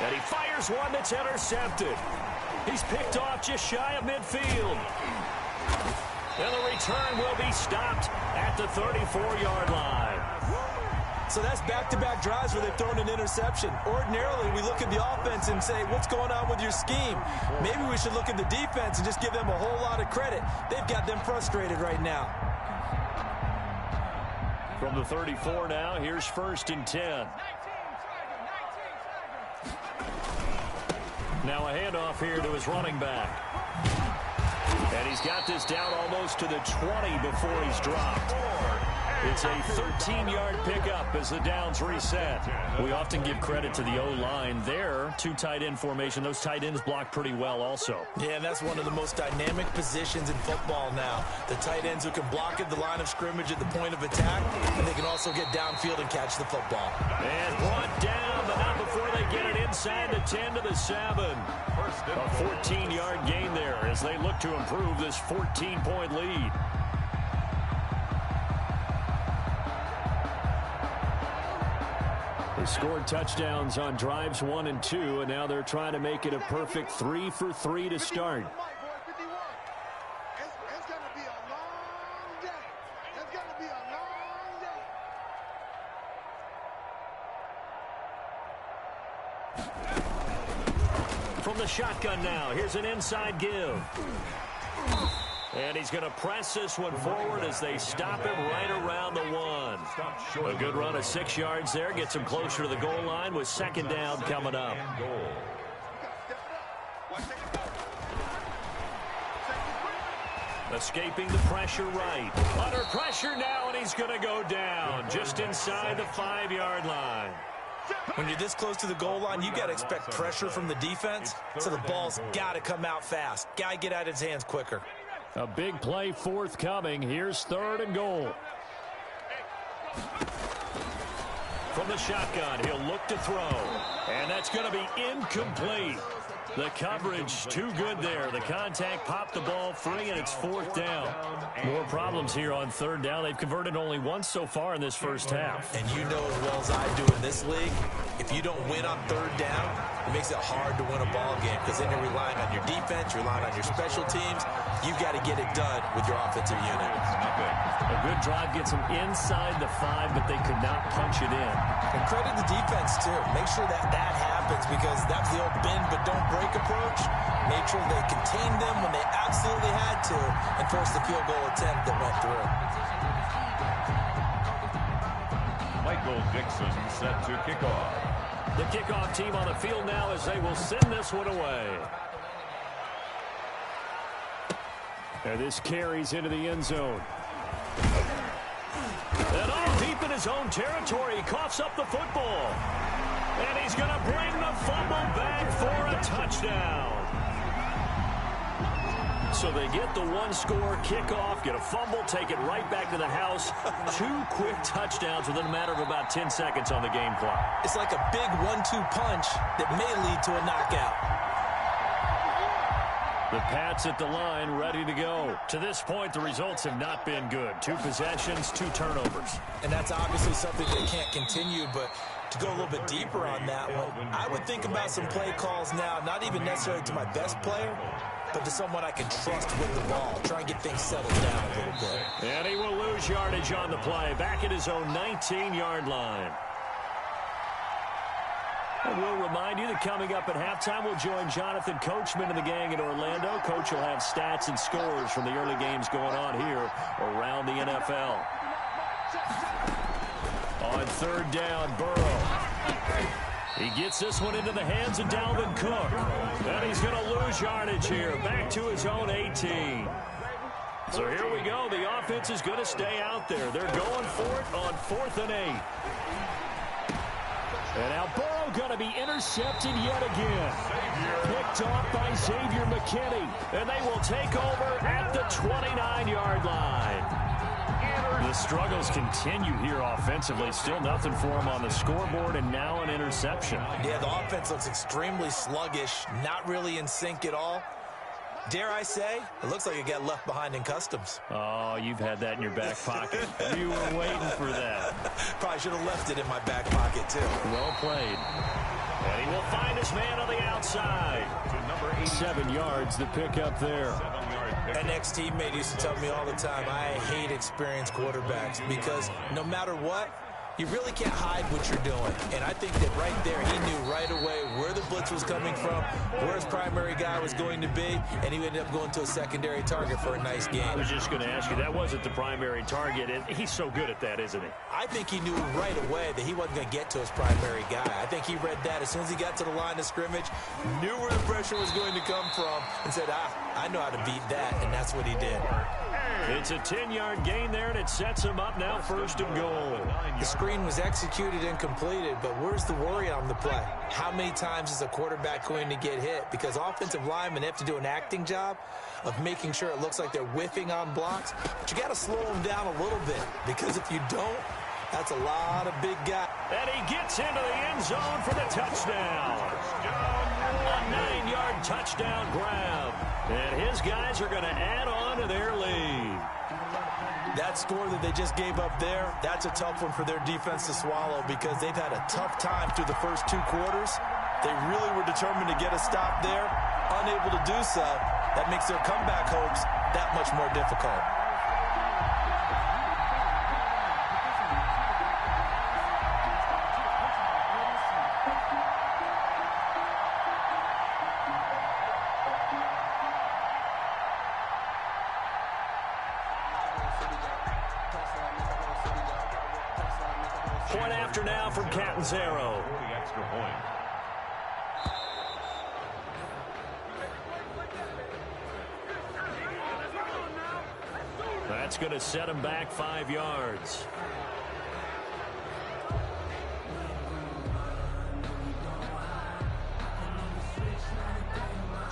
And he fires one that's intercepted. He's picked off just shy of midfield. And the return will be stopped at the 34-yard line. So that's back-to-back drives where they've thrown an interception. Ordinarily, we look at the offense and say, what's going on with your scheme? Maybe we should look at the defense and just give them a whole lot of credit. They've got them frustrated right now. From the 34 now, here's 1st and 10. Now a handoff here to his running back. And he's got this down almost to the 20 before he's dropped. It's a 13-yard pickup as the downs reset. We often give credit to the O-line there. 2 tight end formation. Those tight ends block pretty well also. Yeah, and that's one of the most dynamic positions in football now. The tight ends who can block at the line of scrimmage at the point of attack, and they can also get downfield and catch the football. And brought down, but not before they get it inside the 10 to the 7. A 14-yard gain there as they look to improve this 14-point lead. They scored touchdowns on drives 1 and 2, and now they're trying to make it a perfect 3 for 3 to start. It's going to be a long day. It's going to be a long day. From the shotgun now, here's an inside give. And he's going to press this one forward as they stop him right around the 1. A good run of 6 yards there. Gets him closer to the goal line with 2nd down coming up. Escaping the pressure right. Under pressure now, and he's going to go down just inside the 5-yard line. When you're this close to the goal line, you got to expect pressure from the defense, so the ball's got to come out fast. Got to get out of his hands quicker. A big play forthcoming. Here's 3rd and goal. From the shotgun, he'll look to throw. And that's going to be incomplete. The coverage too good there. The contact popped the ball free, and it's fourth down. More problems here on third down. They've converted only once so far in this first half. And you know as well as I do in this league, if you don't win on third down, it makes it hard to win a ball game because then you're relying on your defense, you're relying on your special teams. You've got to get it done with your offensive unit. A good drive gets them inside the 5, but they could not punch it in. And credit the defense, too. Make sure that happens because that's the old bend but don't break approach. Made sure they contained them when they absolutely had to and forced the field goal attempt that went through. Michael Dixon set to kick off. The kickoff team on the field now as they will send this one away. And this carries into the end zone. And all deep in his own territory, he coughs up the football. And he's going to bring the fumble back for a touchdown. So they get the one-score kickoff, get a fumble, take it right back to the house. 2 quick touchdowns within a matter of about 10 seconds on the game clock. It's like a big 1-2 punch that may lead to a knockout. The Pats at the line, ready to go. To this point, the results have not been good. 2 possessions, 2 turnovers. And that's obviously something that can't continue, but to go a little bit deeper on that one, I would think about some play calls now, not even necessarily to my best player, but to someone I can trust with the ball. Try and get things settled down a little bit. And he will lose yardage on the play, back at his own 19-yard line. And we'll remind you that coming up at halftime, we'll join Jonathan Coachman and the gang in Orlando. Coach will have stats and scores from the early games going on here around the NFL. On third down, Burrow. He gets this one into the hands of Dalvin Cook. And he's going to lose yardage here, back to his own 18. So here we go. The offense is going to stay out there. They're going for it on 4th and 8. And now Burrow going to be intercepted yet again. Picked off by Xavier McKinney. And they will take over at the 29-yard line. The struggles continue here offensively. Still nothing for him on the scoreboard, and now an interception. Yeah, the offense looks extremely sluggish, not really in sync at all. Dare I say, it looks like it got left behind in customs. Oh, you've had that in your back pocket. You were waiting for that. Probably should have left it in my back pocket, too. Well played. And he will find his man on the outside. 7 yards to pick up there. An ex-teammate used to tell me all the time, I hate experienced quarterbacks because no matter what, you really can't hide what you're doing. And I think that right there, he knew right away where the blitz was coming from, where his primary guy was going to be, and he ended up going to a secondary target for a nice game. I was just going to ask you, that wasn't the primary target, and he's so good at that, isn't he? I think he knew right away that he wasn't going to get to his primary guy. I think he read that as soon as he got to the line of scrimmage, knew where the pressure was going to come from, and said, I know how to beat that, and that's what he did. It's a 10-yard gain there, and it sets him up now 1st and goal. The screen was executed and completed, but where's the worry on the play? How many times is a quarterback going to get hit? Because offensive linemen have to do an acting job of making sure it looks like they're whiffing on blocks, but you got to slow them down a little bit, because if you don't, that's a lot of big guys. And he gets into the end zone for the touchdown. A 9-yard touchdown grab. And his guys are going to add on to their lead. That score that they just gave up there, that's a tough one for their defense to swallow because they've had a tough time through the first 2 quarters. They really were determined to get a stop there, unable to do so. That makes their comeback hopes that much more difficult. Point after now from Catanzaro. The extra point. That's going to set him back 5 yards.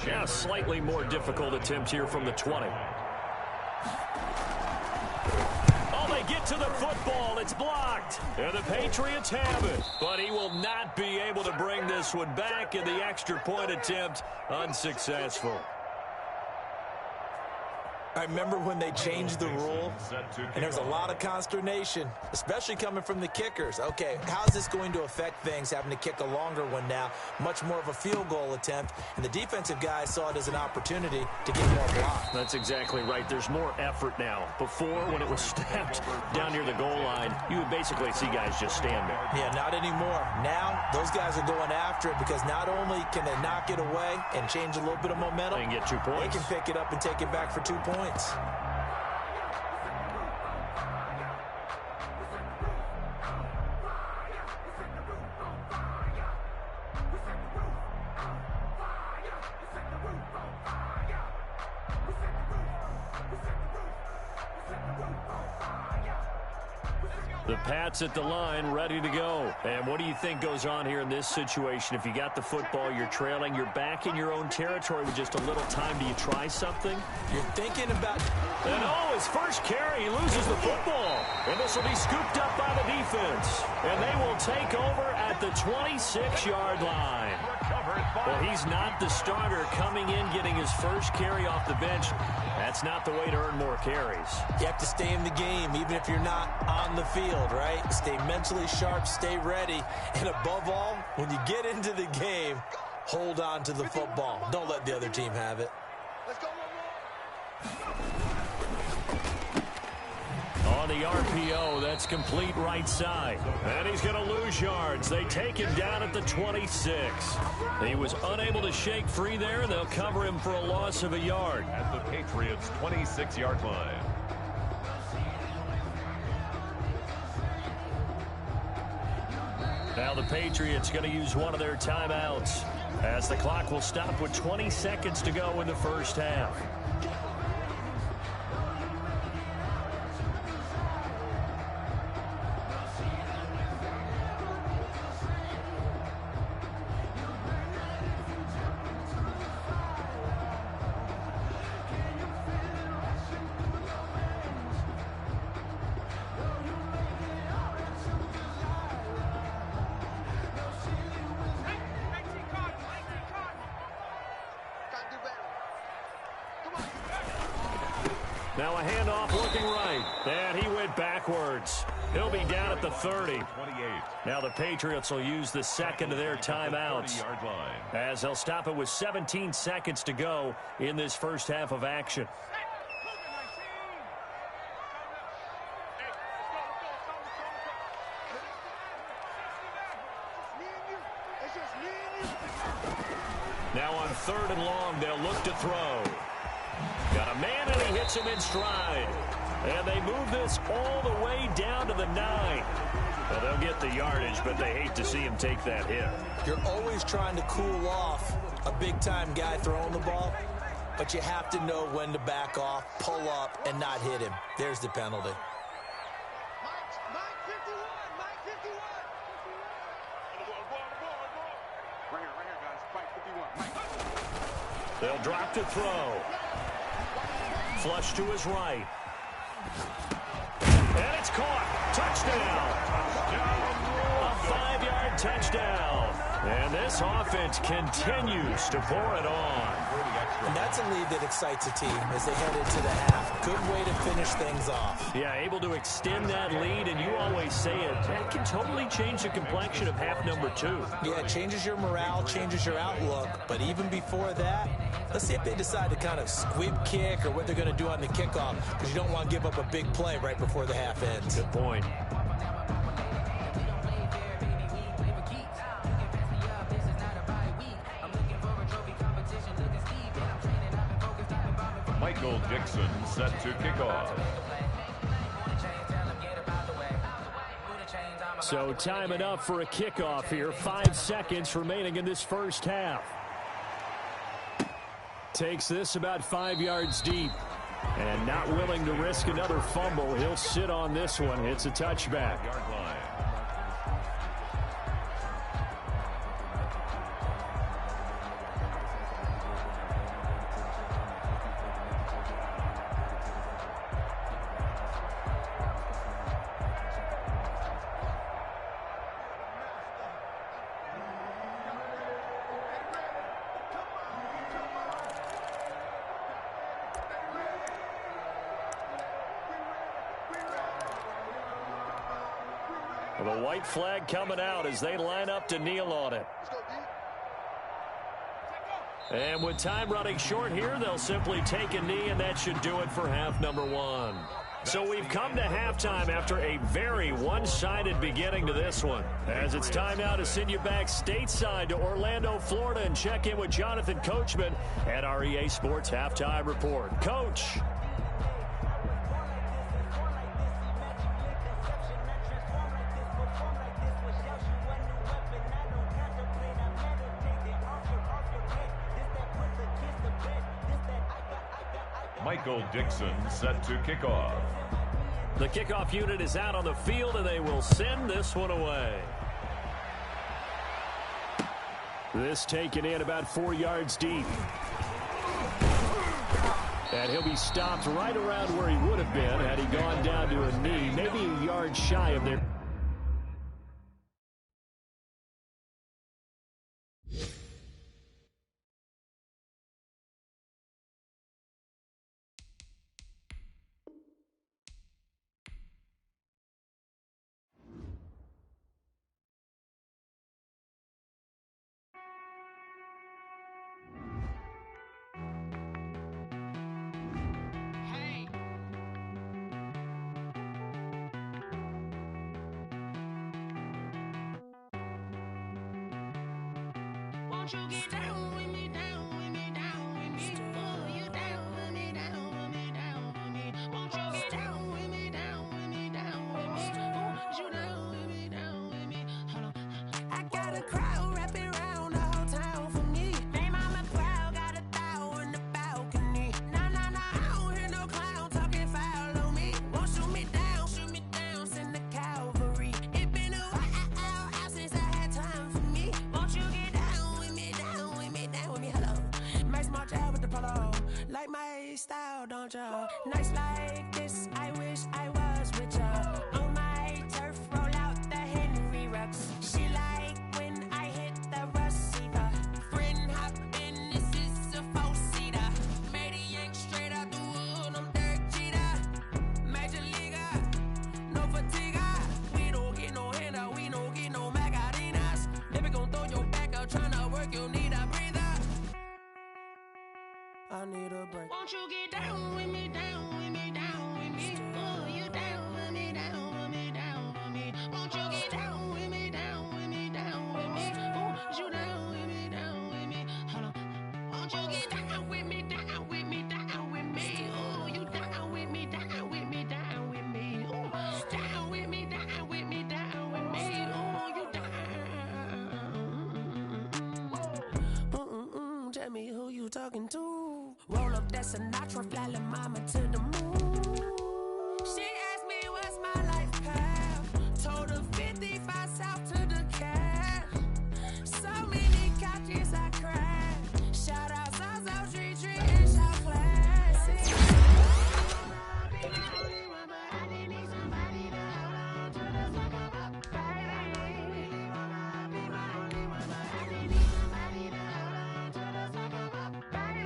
Yeah, slightly more difficult attempt here from the 20. Oh, they they get to the football. It's blocked. And the Patriots have it. But he will not be able to bring this one back, and the extra point attempt unsuccessful. I remember when they changed the rule, and there's a lot of consternation, especially coming from the kickers. Okay, how's this going to affect things, having to kick a longer one now, much more of a field goal attempt, and the defensive guys saw it as an opportunity to get more blocks. That's exactly right. There's more effort now. Before, when it was snapped down near the goal line, you would basically see guys just stand there. Yeah, not anymore. Now, those guys are going after it because not only can they knock it away and change a little bit of momentum, they can get 2 points. They can pick it up and take it back for 2 points. The Pats at the line, ready to go. And what do you think goes on here in this situation? If you got the football, you're trailing, you're back in your own territory with just a little time. Do you try something? You're thinking about... And his first carry, he loses the football. And this will be scooped up by the defense. And they will take over at the 26-yard line. Well, he's not the starter coming in, getting his first carry off the bench. That's not the way to earn more carries. You have to stay in the game, even if you're not on the field, right? Stay mentally sharp, stay ready. And above all, when you get into the game, hold on to the football. Don't let the other team have it. Let's go, On the RPO, that's complete right side. And he's going to lose yards. They take him down at the 26. He was unable to shake free there. They'll cover him for a loss of a yard. At the Patriots' 26-yard line. Now the Patriots going to use one of their timeouts as the clock will stop with 20 seconds to go in the first half. Now a handoff looking right. And he went backwards. He'll be down at the 30. 28. Now the Patriots will use the second of their timeouts as they'll stop it with 17 seconds to go in this first half of action. Now on 3rd and long, they'll look to throw. Got a man, and he hits him in stride. And they move this all the way down to the 9. Well, they'll get the yardage, but they hate to see him take that hit. You're always trying to cool off a big-time guy throwing the ball, but you have to know when to back off, pull up, and not hit him. There's the penalty. Mike 51, Mike 51. Right here, guys. Mike 51. They'll drop to throw. Flush to his right. And it's caught. Touchdown. A 5-yard touchdown. And this offense continues to pour it on. And that's a lead that excites a team as they head into the half. Good way to finish things off. Yeah, able to extend that lead, and you always say it, that can totally change the complexion of half number 2. Yeah, it changes your morale, changes your outlook. But even before that, let's see if they decide to kind of squib kick or what they're going to do on the kickoff, because you don't want to give up a big play right before the half ends. Good point. Michael Dixon set to kick off. So time enough for a kickoff here. 5 seconds remaining in this first half. Takes this about 5 yards deep. And not willing to risk another fumble. He'll sit on this one. It's a touchback. The white flag coming out as they line up to kneel on it. And with time running short here, they'll simply take a knee, and that should do it for half number one. So we've come to halftime after a very one-sided beginning to this one. As it's time now to send you back stateside to Orlando, Florida, and check in with Jonathan Coachman at our EA Sports Halftime Report. Coach. Michael Dixon set to kick off. The kickoff unit is out on the field, and they will send this one away. This taken in about 4 yards deep. And he'll be stopped right around where he would have been had he gone down to a knee, maybe a yard shy of there. Won't you get down with me, down with me, down with me? Oh, you down with me, down with me, down with me. Won't you get down with me, down with me, down with me? Oh, you down with me, down with me? Hold on. I got a crowd wrapping around the whole town for me. They mama proud, got a thou in the balcony. Nah, nah, nah, I don't hear no clown talking foul on me. Won't shoot me down, send the cavalry. It been a while since I had time for me. Won't you get down with me, down with me, down with me? Hello. Nice march out with the polo. Like my style, don't ya? Nice like this, I wish I was with ya. On my turf, roll out the Henry Rux. She like when I hit the receiver. Friend hop in, this is a four-seater. Made a yank straight out the wood, I'm Derek Jeter. Major leaguer, no fatigue. We don't get no handout, we don't get no Macarinas. Never gon' throw your back out, tryna work, you need a breather. I need a break. Won't you get down with me, down with me, down with me? Oh, you down with me, down with me, down with me? Won't you get down with me, down with me, down with me? Oh, you down with me, down with me? Hold on. Won't you get down with me, down with me, down with me? Oh, you down with me, down with me, down with me? Oh, down with me, down with me, down with me? Oh, you down. Tell me who you talking to. Roll up that Sinatra, fly la mama to the moon. She asked me what's my life path. Told her 55 south to the cash. So many couches I cried. Shout out South Street Tree and Shout Classic. I didn't need somebody to hold on to the fuck up, baby. Be my only one, but I didn't need somebody to hold on to the fuck up, baby.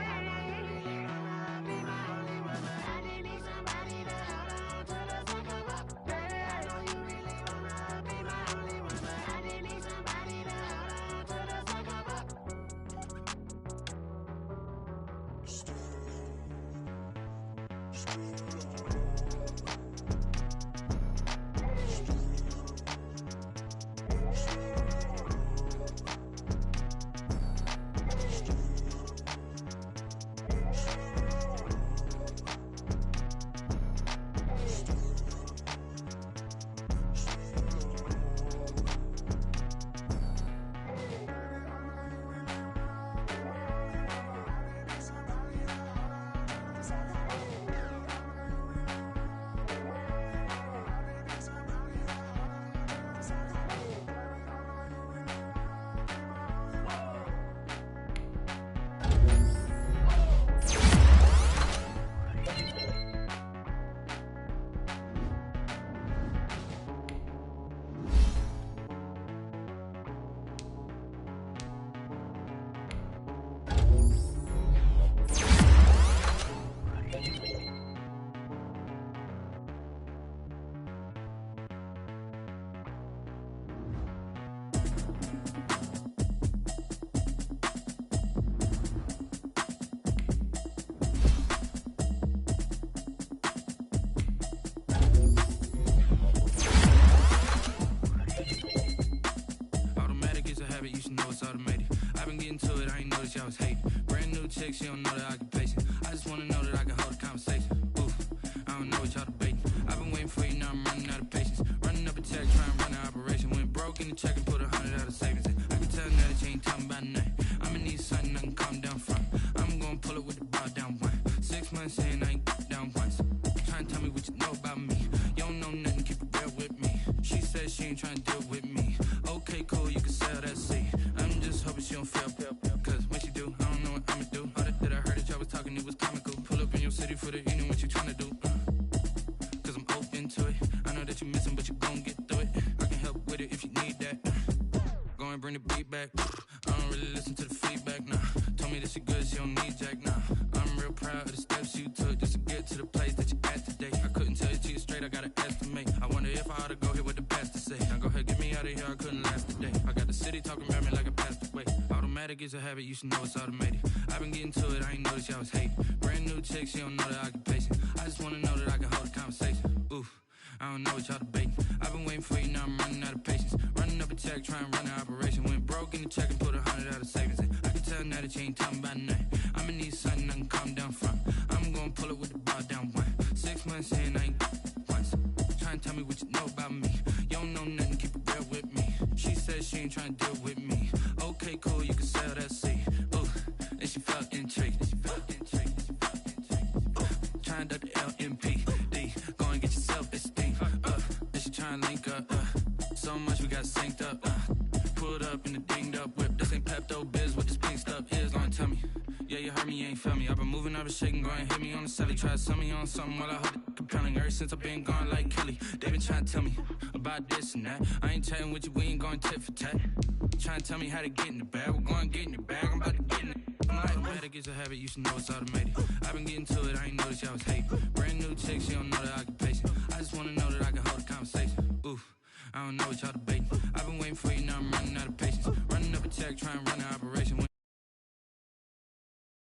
Be my only one, but I didn't need somebody know that I can pace it. I just wanna know that I can hold a conversation. Oof, I don't know what y'all debating. I've been waiting for you, now I'm running out of patience. Running up a check, trying to run an operation. Went broke in the check and put 100 out of savings. I can tell now that you ain't talking about nothing. I'ma need something I can calm down from. I'm gonna pull it with the bar down one. 6 months in, I ain't down once. Trying to tell me what you know about me. You don't know nothing, keep it real with me. She said she ain't trying to deal with me. Okay, cool, you can sell that seed. I'm just hoping she don't fail. Cause when she do, I don't know what I'ma do. All that I heard that y'all was talking, it was comical. Pull up in your city for the evening, what you trying to do? Cause I'm open to it. I know that you missing, but you gon' get through it. I can help with it if you need that. Go and bring the beat back. I don't really listen to the feedback, nah. Told me that she good, she don't need jack, nah. I'm real proud of the steps you took just to get to the place that you at today. I couldn't tell you to you straight, I gotta estimate. I wonder if I ought to go here with the pastor say. Now go ahead, get me out of here, I couldn't last today. I got the city talking about me like a pastor way. Automatic is a habit, you should know it's automated. I've been getting to it, I ain't noticed y'all was hating. Brand new chick, she don't know that I can pace it. I just wanna know that I can hold a conversation. Oof, I don't know what y'all debating. I've been waiting for you, now I'm running out of patience. Running up a check, trying to run an operation. Went broke in the check and put 100 out of savings. I can tell now that you ain't talking about nothing. I'ma need something I can calm down from. I'm gonna pull it with the bar down one. 6 months in, I ain't once. Trying to tell me what you know about me. You don't know nothing, keep it real with me. She said she ain't trying to deal with me. Okay, cool, you can sell that seed. Ooh, and she felt intrigued. Trying to the LMPD. Go and get your self-esteem. And she trying to link up. So much we got synced up. Pulled up in the dinged up whip. This ain't Pepto-Biz, what this pink stuff is. Long tell me. Yeah, you heard me, you ain't felt me. I've been moving, I've been shaking, go and hit me on the celly. Try to sell me on something while I hold it compelling. Ever since I've been gone like Kelly, they been trying to tell me about this and that. I ain't chatting with you, we ain't going tit for tat. Trying to tell me how to get in the bag. We're going to get in the bag, I'm about to get in it. I'm like, automatic is a habit, you should know it's automated. I've been getting to it, I ain't noticed y'all was hating. Brand new chick, she don't know that I can pace it. I just wanna know that I can hold a conversation. Oof, I don't know what y'all debating. I've been waiting for you, now I'm